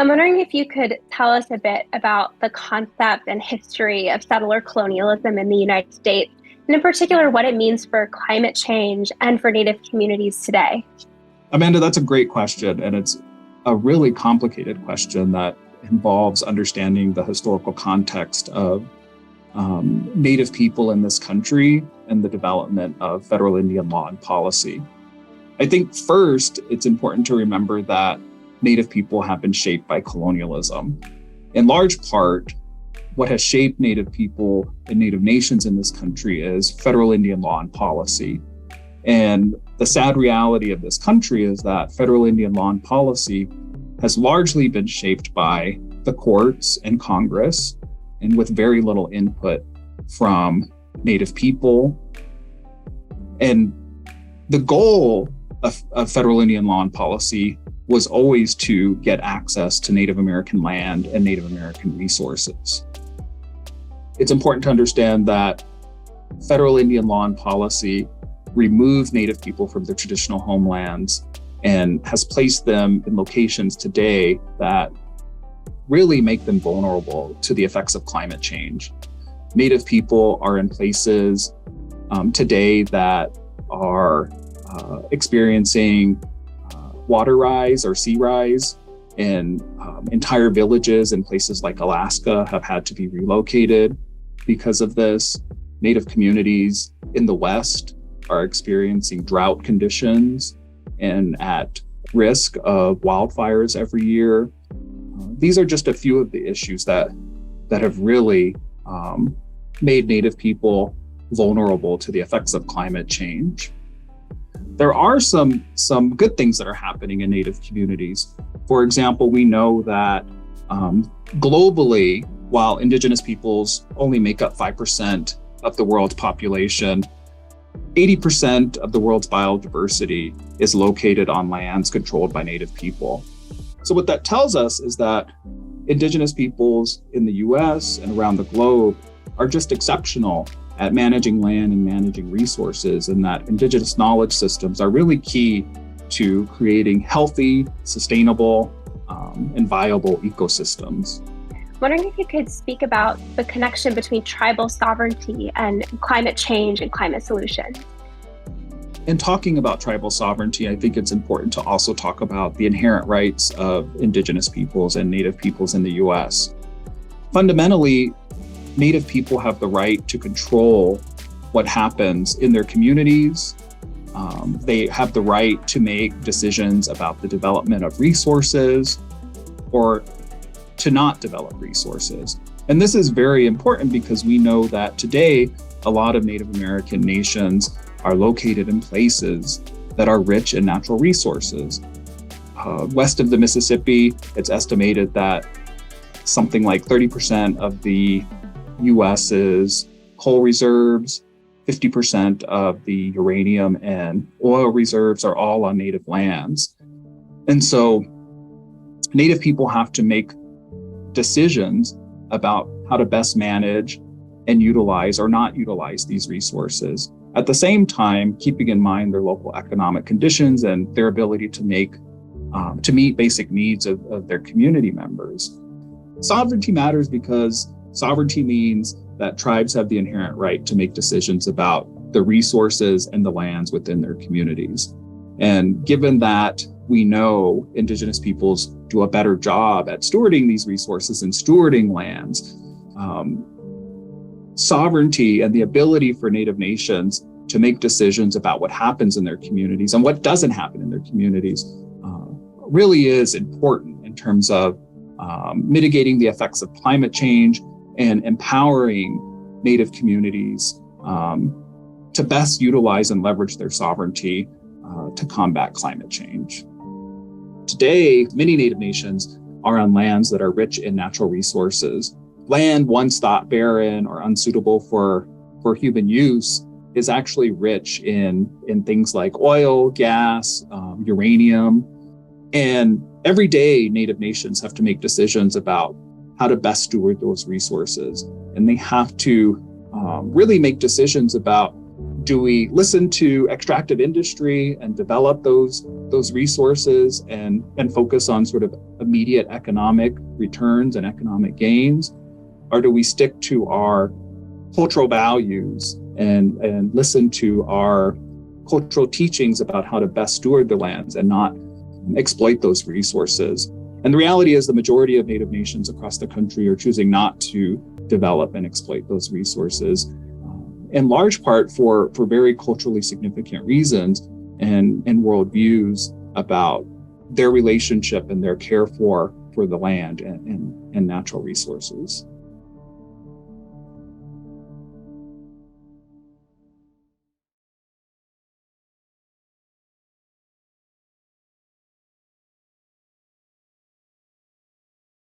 I'm wondering if you could tell us a bit about the concept and history of settler colonialism in the United States, and in particular, what it means for climate change and for Native communities today. Amanda, that's a great question, and it's a really complicated question that involves understanding the historical context of Native people in this country and the development of federal Indian law and policy. I think first, it's important to remember that Native people have been shaped by colonialism. In large part, what has shaped Native people and Native nations in this country is federal Indian law and policy. And the sad reality of this country is that federal Indian law and policy has largely been shaped by the courts and Congress, and with very little input from Native people. And the goal of federal Indian law and policy was always to get access to Native American land and Native American resources. It's important to understand that federal Indian law and policy removed Native people from their traditional homelands and has placed them in locations today that really make them vulnerable to the effects of climate change. Native people are in places today that are experiencing water rise or sea rise, and entire villages in places like Alaska have had to be relocated because of this. Native communities in the West are experiencing drought conditions and at risk of wildfires every year. These are just a few of the issues that have really made Native people vulnerable to the effects of climate change. There are some good things that are happening in Native communities. For example, we know that globally, while Indigenous peoples only make up 5% of the world's population, 80% of the world's biodiversity is located on lands controlled by Native people. So what that tells us is that Indigenous peoples in the US and around the globe are just exceptional at managing land and managing resources, and that Indigenous knowledge systems are really key to creating healthy, sustainable, and viable ecosystems. Wondering if you could speak about the connection between tribal sovereignty and climate change and climate solutions. In talking about tribal sovereignty, I think it's important to also talk about the inherent rights of Indigenous peoples and Native peoples in the US. Fundamentally, Native people have the right to control what happens in their communities. They have the right to make decisions about the development of resources or to not develop resources. And this is very important because we know that today, a lot of Native American nations are located in places that are rich in natural resources. West of the Mississippi, it's estimated that something like 30% of the US's coal reserves, 50% of the uranium and oil reserves are all on Native lands. And so Native people have to make decisions about how to best manage and utilize or not utilize these resources. At the same time, keeping in mind their local economic conditions and their ability to meet basic needs of their community members. Sovereignty matters because sovereignty means that tribes have the inherent right to make decisions about the resources and the lands within their communities. And given that we know Indigenous peoples do a better job at stewarding these resources and stewarding lands, sovereignty and the ability for Native nations to make decisions about what happens in their communities and what doesn't happen in their communities really is important in terms of mitigating the effects of climate change and empowering Native communities to best utilize and leverage their sovereignty to combat climate change. Today, many Native nations are on lands that are rich in natural resources. Land once thought barren or unsuitable for human use is actually rich in things like oil, gas, uranium. And every day, Native nations have to make decisions about how to best steward those resources. And they have to really make decisions about, do we listen to extractive industry and develop those those resources and focus on sort of immediate economic returns and economic gains? Or do we stick to our cultural values and listen to our cultural teachings about how to best steward the lands and not exploit those resources? And the reality is the majority of Native nations across the country are choosing not to develop and exploit those resources, in large part for very culturally significant reasons and worldviews about their relationship and their care for the land and natural resources.